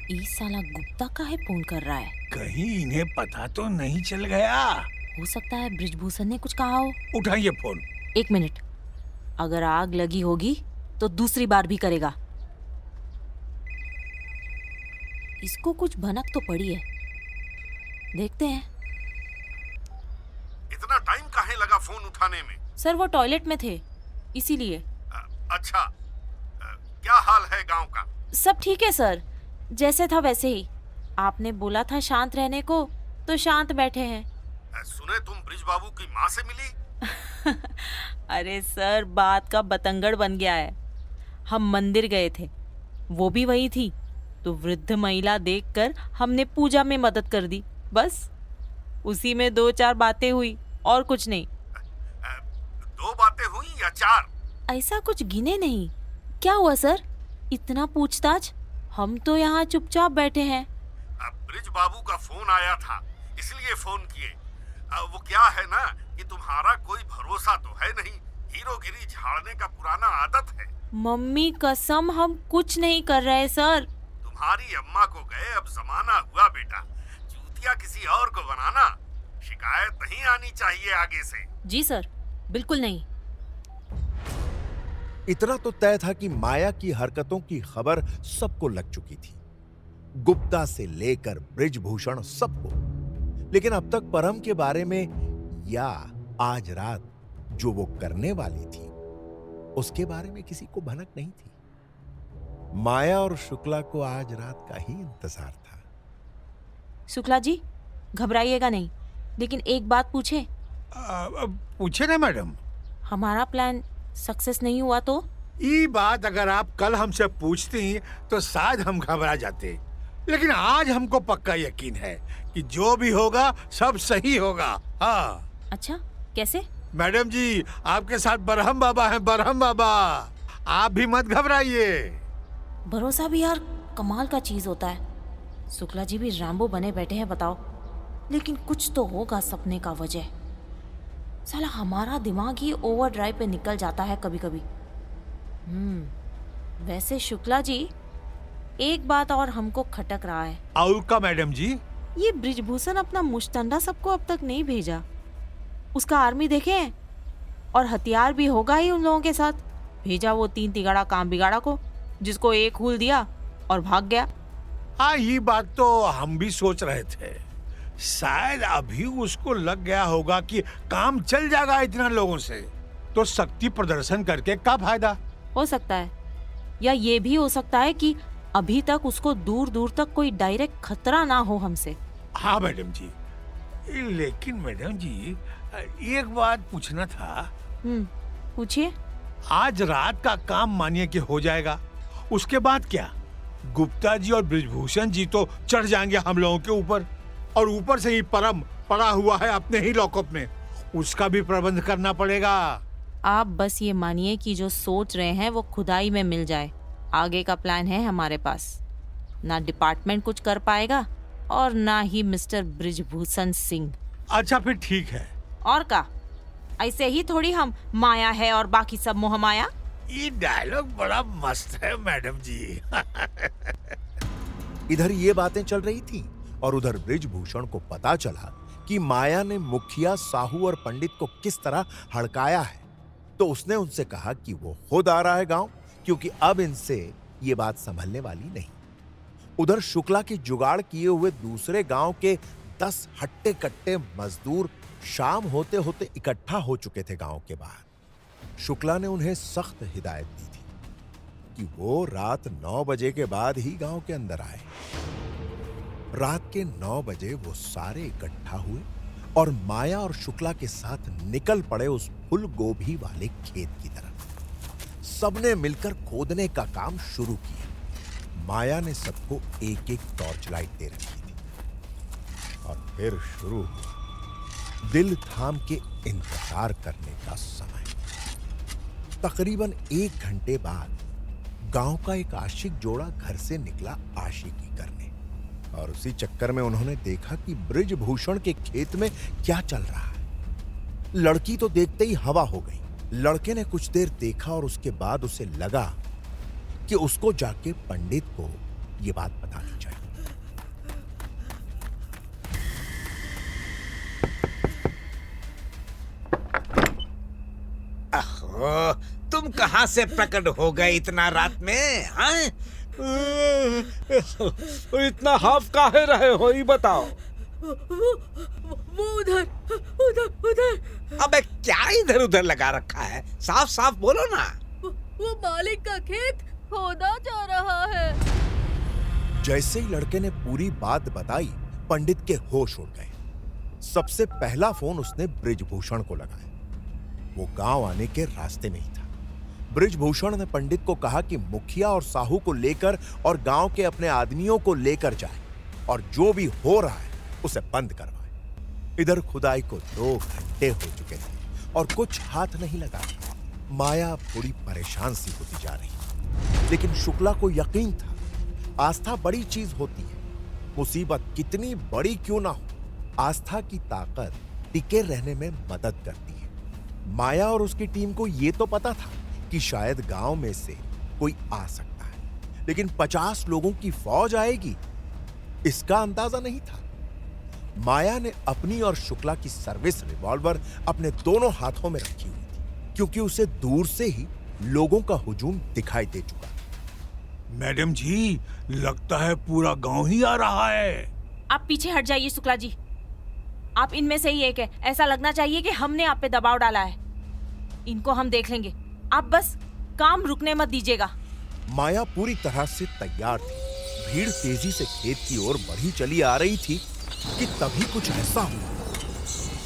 ये साला गुप्ता काहे फोन कर रहा है? कहीं इन्हें पता तो नहीं चल गया? हो सकता है बृजभूषण ने कुछ कहा हो। उठाइए फोन। 1 मिनट, अगर आग लगी होगी तो दूसरी बार भी करेगा। इसको कुछ भनक तो पड़ी है, देखते हैं। इतना टाइम काहे लगा फोन उठाने में? सर वो टॉयलेट में थे, इसीलिए। अच्छा, क्या हाल है गांव का? सब ठीक है सर, जैसे था वैसे ही। आपने बोला था शांत रहने को, तो शांत बैठे हैं। सुने तुम ब्रिज बाबू की माँ से मिली? अरे सर, बात का बतंगड़ बन गया है। हम मंदिर गए थे, वो भी वही थी, तो वृद्ध महिला देखकर हमने पूजा में मदद कर दी, बस उसी में 2-4 बातें हुई और कुछ नहीं। 2 बातें हुई या 4? ऐसा कुछ गिने नहीं। क्या हुआ सर, इतना पूछताछ? हम तो यहाँ चुपचाप बैठे हैं। ब्रिज बाबू का फोन आया था, इसलिए फोन किए। वो क्या है ना कि तुम्हारा कोई भरोसा तो है नहीं, हीरोगिरी झाड़ने का पुराना आदत है। मम्मी कसम, हम कुछ नहीं कर रहे सर। तुम्हारी अम्मा को गए अब जमाना हुआ बेटा, चूतिया किसी और को बनाना। शिकायत नहीं आनी चाहिए आगे से। जी सर, बिल्कुल नहीं। इतना तो तय था कि माया की हरकतों की खबर सबको लग चुकी थी, गुप्ता से लेकर बृजभूषण सबको। लेकिन अब तक परम के बारे में या आज रात जो वो करने वाली थी उसके बारे में किसी को भनक नहीं थी। माया और शुक्ला को आज रात का ही इंतजार था। शुक्ला जी, घबराइएगा नहीं, लेकिन एक बात पूछे? पूछे ना मैडम। हमारा प्लान सक्सेस नहीं हुआ तो? ये बात अगर आप कल हमसे पूछती तो शायद हम घबरा जाते, लेकिन आज हमको पक्का यकीन है कि जो भी होगा सब सही होगा। हाँ। अच्छा, कैसे? मैडम जी, आपके साथ बरहम बाबा हैं, बरहम बाबा। आप भी मत घबराइए। भरोसा भी यार कमाल का चीज होता है। शुक्ला जी भी रैम्बो बने बैठे हैं, बताओ। लेकिन कुछ तो होगा सपने का वजह। साला हमारा दिमाग ही ओवरड्राइव पे निकल जाता है कभी कभी। वैसे शुक्ला जी, एक बात और हमको खटक रहा है। और का मैडम जी? ये बृजभूषण अपना मुश्तंडा सबको अब तक नहीं भेजा। उसका आर्मी देखे हैं, और हथियार भी होगा ही उन लोगों के साथ। भेजा वो 3 तिगाड़ा काम बिगाड़ा को, जिसको एक हुल दिया और भाग गया। हाँ, ये बात तो हम भी सोच रहे थे। शायद अभी उसको लग गया होगा कि काम चल जाएगा इतना लोगों से, तो शक्ति प्रदर्शन करके क्या फायदा। हो सकता है, या ये भी हो सकता है कि अभी तक उसको दूर दूर तक कोई डायरेक्ट खतरा ना हो हमसे। हाँ मैडम जी, लेकिन मैडम जी एक बात पूछना था। पूछिए। आज रात का काम मानिए कि हो जाएगा, उसके बाद क्या? गुप्ता जी और बृजभूषण जी तो चढ़ जाएंगे हम लोगों के ऊपर, और ऊपर से ही परम पड़ा हुआ है अपने ही लॉकअप में, उसका भी प्रबंध करना पड़ेगा। आप बस ये मानिए कि जो सोच रहे हैं वो खुदाई में मिल जाए। आगे का प्लान है हमारे पास। ना डिपार्टमेंट कुछ कर पाएगा और ना ही मिस्टर बृजभूषण सिंह। अच्छा फिर ठीक है। और का, ऐसे ही थोड़ी हम माया है और बाकी सब मोह माया। ये डायलॉग बड़ा मस्त है मैडम जी। इधर ये बातें चल रही थी और उधर बृजभूषण को पता चला कि माया ने मुखिया, साहू और पंडित को किस तरह हड़काया है। तो उसने उनसे कहा कि वो खुद आ रहा है गांव, क्योंकि अब इनसे ये बात संभलने वाली नहीं। उधर शुक्ला के जुगाड़ किए हुए दूसरे गांव के 10 हट्टे कट्टे मजदूर शाम होते होते इकट्ठा हो चुके थे गांव के बाहर। शुक्ला ने उन्हें सख्त हिदायत दी थी कि वो रात 9 बजे के बाद ही गांव के अंदर आए। रात के 9 बजे वो सारे इकट्ठा हुए और माया और शुक्ला के साथ निकल पड़े उस फूल गोभी वाले खेत की तरफ। सबने मिलकर खोदने का काम शुरू किया। माया ने सबको एक एक टॉर्च लाइट दे रखी थी और फिर शुरू हुआ दिल थाम के इंतजार करने का समय। तकरीबन 1 घंटे बाद गांव का एक आशिक जोड़ा घर से निकला आशिकी करने, और उसी चक्कर में उन्होंने देखा कि बृजभूषण के खेत में क्या चल रहा है। लड़की तो देखते ही हवा हो गई। लड़के ने कुछ देर देखा और उसके बाद उसे लगा कि उसको जाके पंडित को ये बात बतानी चाहिए। अहो, तुम कहाँ से प्रकट हो गए इतना रात में? हाँ? इतना हाफ काहे रहे हो ये बताओ। वो उधर उधर उधर। अबे क्या इधर उधर लगा रखा है? साफ साफ बोलो ना। वो मालिक का खेत खोदा जा रहा है। जैसे ही लड़के ने पूरी बात बताई, पंडित के होश उड़ गए। सबसे पहला फोन उसने बृजभूषण को लगाया। वो गांव आने के रास्ते में ही था। बृजभूषण ने पंडित को कहा कि मुखिया और साहू को लेकर और गांव के अपने आदमियों को लेकर जाए और जो भी हो रहा है उसे बंद करवाए। इधर खुदाई को 2 घंटे हो चुके थे और कुछ हाथ नहीं लगा। माया थोड़ी परेशान सी होती जा रही, लेकिन शुक्ला को यकीन था आस्था बड़ी चीज होती है। मुसीबत कितनी बड़ी क्यों ना हो, आस्था की ताकत टिके रहने में मदद करती है। माया और उसकी टीम को यह तो पता था कि शायद गांव में से कोई आ सकता है, लेकिन 50 लोगों की फौज आएगी इसका अंदाजा नहीं था। माया ने अपनी और शुक्ला की सर्विस रिवॉल्वर अपने दोनों हाथों में रखी हुई थी, क्योंकि उसे दूर से ही लोगों का हुजूम दिखाई दे चुका था। मैडम जी, लगता है पूरा गांव ही आ रहा है। आप पीछे हट जाइए शुक्ला जी। आप इनमें से ही एक है। ऐसा लगना चाहिए कि हमने आप पे दबाव डाला है। इनको हम देख लेंगे, आप बस काम रुकने मत दीजिएगा। माया पूरी तरह से तैयार थी। भीड़ तेजी से खेत की ओर बढ़ी चली आ रही थी कि तभी कुछ ऐसा हुआ,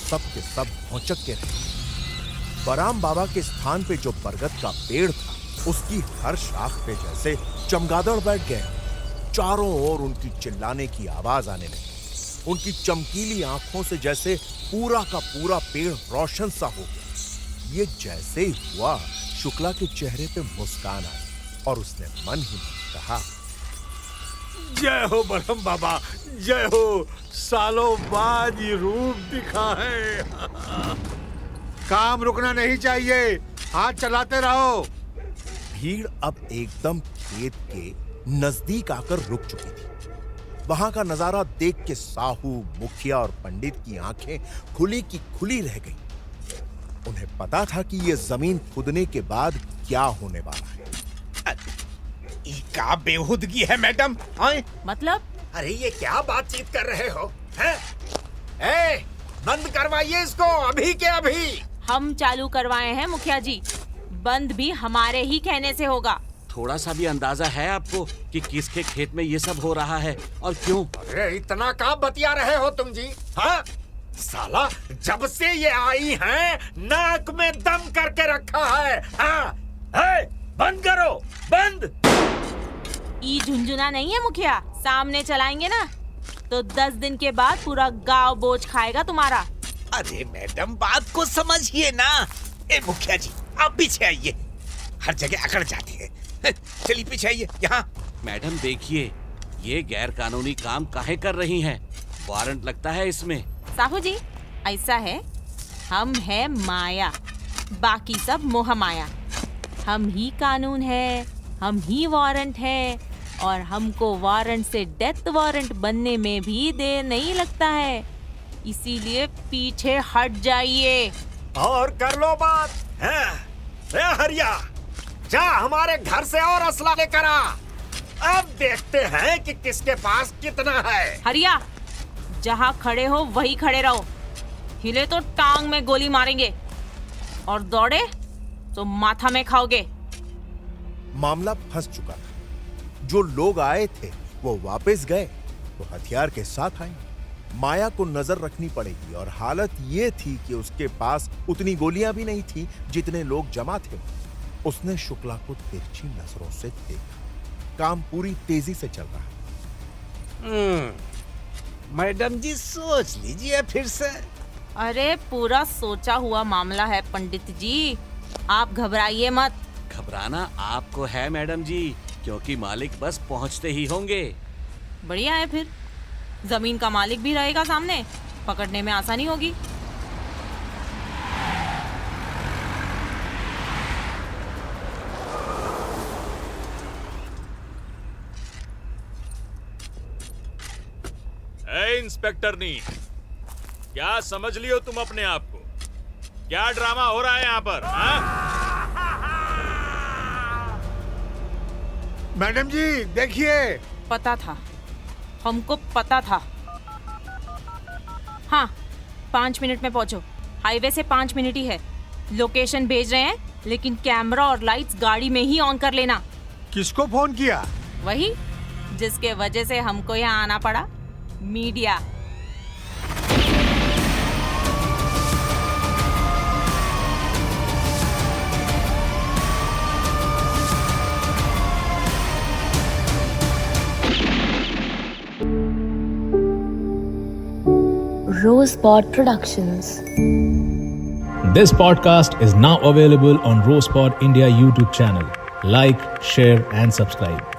सब के सब भौचक के रहे। बराम बाबा के स्थान पे जो बरगद का पेड़ था, उसकी हर शाख पे जैसे चमगादड़ बैठ गए। चारों ओर उनकी चिल्लाने की आवाज आने लगी। उनकी चमकीली आंखों से जैसे पूरा का पूरा पेड़ रोशन सा हो गया। ये जैसे ही हुआ, शुक्ला के चेहरे पे मुस्कान आई और उसने मन ही मन कहा, जय हो बरहम बाबा, जय हो। सालों बाद ये रूप दिखा है। काम रुकना नहीं चाहिए, हाथ चलाते रहो। भीड़ अब एकदम खेत के नजदीक आकर रुक चुकी थी। वहां का नजारा देख के साहू, मुखिया और पंडित की आंखें खुली की खुली रह गई। उन्हें पता था कि यह जमीन खुदने के बाद क्या होने वाला है। ये क्या बेहुदगी है मैडम? हाँ? मतलब? अरे ये क्या बातचीत कर रहे हो? हैं? ए, बंद करवाइए इसको अभी के अभी। हम चालू करवाए हैं मुखिया जी, बंद भी हमारे ही कहने से होगा। थोड़ा सा भी अंदाजा है आपको कि किसके खेत में ये सब हो रहा है और क्यों? अरे इतना का बतिया रहे हो तुम जी? हाँ? साला जब से ये आई हैं, नाक में दम करके रखा है। हाँ? है? बंद करो, बंद। ई झुंझुना नहीं है मुखिया, सामने चलाएंगे ना तो 10 दिन के बाद पूरा गांव बोझ खाएगा तुम्हारा। अरे मैडम बात को समझिए ना। ए मुखिया जी आप पीछे आइए, हर जगह अकड़ जाते हैं। चलिए पीछे आइए यहाँ। मैडम देखिए, ये गैर कानूनी काम काहे कर रही हैं? वारंट लगता है इसमें। साहू जी ऐसा है, हम है माया, बाकी सब मोह माया। हम ही कानून है, हम ही वारंट है, और हमको वारंट से डेथ वारंट बनने में भी देर नहीं लगता है। इसीलिए पीछे हट जाइए और कर लो बात। हरिया जा हमारे घर से और असला लेकर आ। अब देखते हैं कि किसके पास कितना है। हरिया, जहाँ खड़े हो वही खड़े रहो, हिले तो टांग में गोली मारेंगे और दौड़े तो माथा में खाओगे। मामला फंस चुका था। जो लोग आए थे वो वापस गए तो हथियार के साथ आए। माया को नजर रखनी पड़ेगी और हालत ये थी कि उसके पास उतनी गोलियां भी नहीं थी जितने लोग जमा थे। उसने शुक्ला को तिरछी नजरों से देखा। काम पूरी तेजी से चल रहा है। मैडम जी सोच लीजिए फिर से। अरे पूरा सोचा हुआ मामला है पंडित जी, आप घबराइए मत। घबराना आपको है मैडम जी, क्योंकि मालिक बस पहुंचते ही होंगे। बढ़िया है, फिर जमीन का मालिक भी रहेगा सामने, पकड़ने में आसानी होगी। इंस्पेक्टर नी, क्या समझ लियो तुम अपने आप को? क्या ड्रामा हो रहा है यहाँ पर? हाँ? मैडम जी देखिए। पता था, हमको पता था। हाँ, 5 मिनट में पहुंचो। हाईवे से 5 मिनट ही है। लोकेशन भेज रहे हैं, लेकिन कैमरा और लाइट्स गाड़ी में ही ऑन कर लेना। किसको फोन किया? वही जिसके वजह से हमको यहाँ आना पड़ा, media. Rosepod Productions. This podcast is now available on Rosepod India YouTube channel. Like, share, and subscribe.